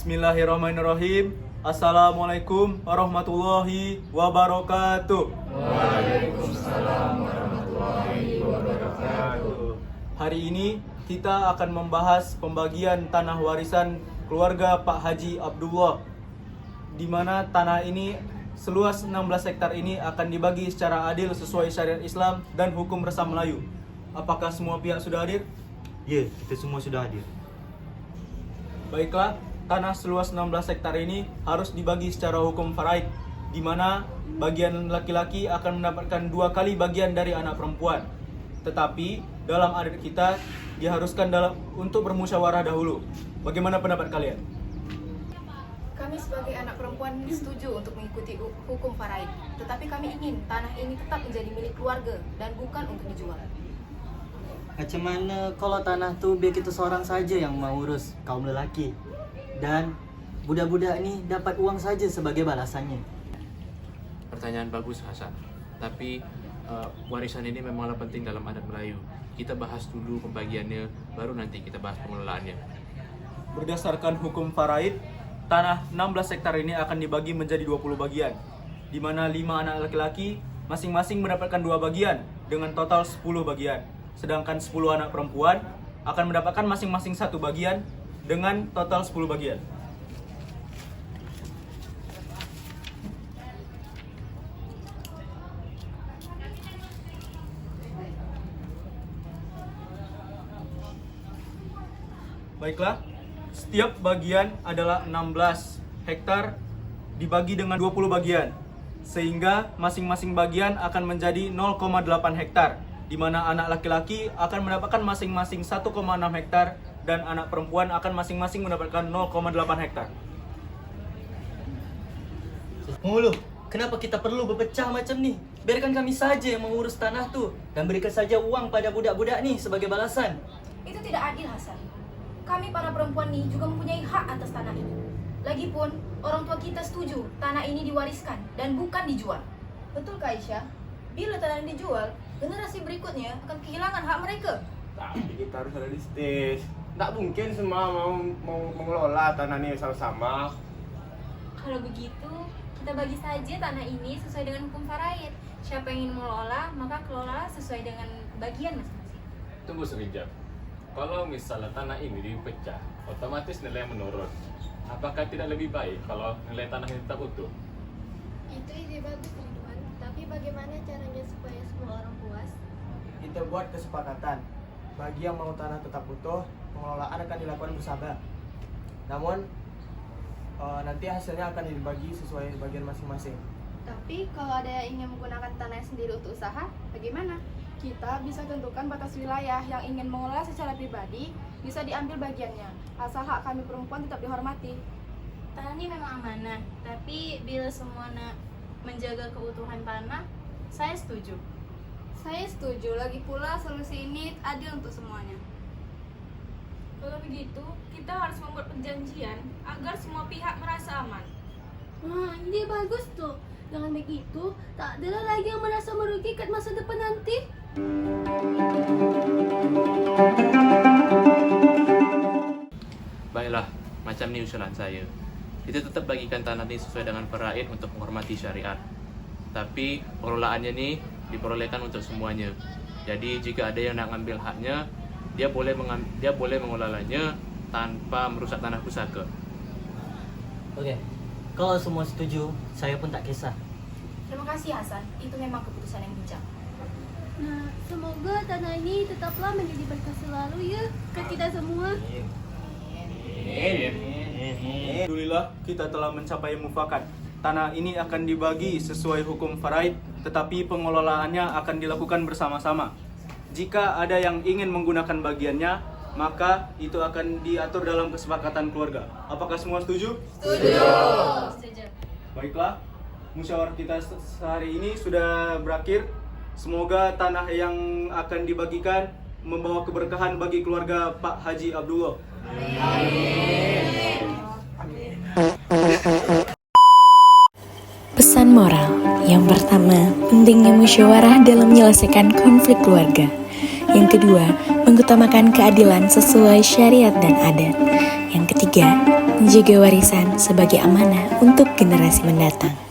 Bismillahirrahmanirrahim. Assalamualaikum warahmatullahi wabarakatuh. Waalaikumsalam warahmatullahi wabarakatuh. Hari ini kita akan membahas pembagian tanah warisan keluarga Pak Haji Abdullah, di mana tanah ini seluas 16 hektar ini akan dibagi secara adil sesuai syariat Islam dan hukum resam Melayu. Apakah semua pihak sudah hadir? Ya, kita semua sudah hadir. Baiklah, tanah seluas 16 hektar ini harus dibagi secara hukum faraid, di mana bagian laki-laki akan mendapatkan 2 kali bagian dari anak perempuan. Tetapi dalam adat kita diharuskan untuk bermusyawarah dahulu. Bagaimana pendapat kalian? Kami sebagai anak perempuan setuju untuk mengikuti hukum faraid, tetapi kami ingin tanah ini tetap menjadi milik keluarga dan bukan untuk dijual. Macam mana kalau tanah tuh biar kita seorang saja yang mau urus, kaum lelaki, dan budak-budak ni dapat uang saja sebagai balasannya? Pertanyaan bagus Hasan. Tapi warisan ini memanglah penting dalam adat Melayu. Kita bahas dulu pembagiannya, baru nanti kita bahas pengelolaannya. Berdasarkan hukum faraid, tanah 16 hektar ini akan dibagi menjadi 20 bagian, di mana 5 anak laki-laki masing-masing mendapatkan 2 bagian dengan total 10 bagian. Sedangkan 10 anak perempuan akan mendapatkan masing-masing 1 bagian dengan total 10 bagian. Baiklah, setiap bagian adalah 16 hektar dibagi dengan 20 bagian, sehingga masing-masing bagian akan menjadi 0,8 hektar, di mana anak laki-laki akan mendapatkan masing-masing 1,6 hektar dan anak perempuan akan masing-masing mendapatkan 0,8 hektar. Mulu, kenapa kita perlu berpecah macam ni? Biarkan kami saja yang mengurus tanah tu dan berikan saja uang pada budak-budak ni sebagai balasan. Itu tidak adil, Hasan. Kami para perempuan ini juga mempunyai hak atas tanah ini. Lagipun, orang tua kita setuju tanah ini diwariskan dan bukan dijual. Betul, Kak Aisyah? Bila tanah ini dijual, generasi berikutnya akan kehilangan hak mereka. Tapi kita harus realistis. Tak mungkin semua mau mengelola tanah ini sama-sama. Kalau begitu, kita bagi saja tanah ini sesuai dengan hukum faraid. Siapa yang ingin mengelola, maka kelola sesuai dengan bagian masing-masing. Tunggu sekejap. Kalau misalnya tanah ini dipecah, otomatis nilai menurun. Apakah tidak lebih baik kalau nilai tanah ini tetap utuh? Itu ide bagus, Ridwan. Tapi bagaimana caranya supaya semua orang puas? Kita buat kesepakatan. Bagi yang mau tanah tetap utuh, pengelolaan akan dilakukan bersama. Namun, nanti hasilnya akan dibagi sesuai bagian masing-masing. Tapi kalau ada yang ingin menggunakan tanah sendiri untuk usaha, bagaimana? Kita bisa tentukan batas wilayah. Yang ingin mengelola secara pribadi bisa diambil bagiannya, asal hak kami perempuan tetap dihormati. Tanah ini memang amanah, tapi bila semua menjaga keutuhan tanah, saya setuju. Saya setuju, lagi pula solusi ini adil untuk semuanya. Kalau begitu, kita harus membuat perjanjian agar semua pihak merasa aman. Wah, ide bagus tuh. Dengan begitu, tak ada lagi yang merasa merugikan masa depan nanti. Baiklah, macam ni usulan saya. Kita tetap bagikan tanah ini sesuai dengan faraid untuk menghormati syariat. Tapi pengelolaannya ni diperolehkan untuk semuanya. Jadi jika ada yang nak ambil haknya, dia boleh mengelolanya tanpa merusak tanah pusaka. Okey. Kalau semua setuju, saya pun tak kisah. Terima kasih, Hasan. Itu memang keputusan yang bijak. Nah, semoga tanah ini tetaplah menjadi berkah selalu ya ke kita semua. Alhamdulillah, kita telah mencapai mufakat. Tanah ini akan dibagi sesuai hukum faraid, tetapi pengelolaannya akan dilakukan bersama-sama. Jika ada yang ingin menggunakan bagiannya, maka itu akan diatur dalam kesepakatan keluarga. Apakah semua setuju? Setuju. Baiklah, musyawarah kita sehari ini sudah berakhir. Semoga tanah yang akan dibagikan membawa keberkahan bagi keluarga Pak Haji Abdullah. Pesan moral yang pertama, pentingnya musyawarah dalam menyelesaikan konflik keluarga. Yang kedua, mengutamakan keadilan sesuai syariat dan adat. Yang ketiga, menjaga warisan sebagai amanah untuk generasi mendatang.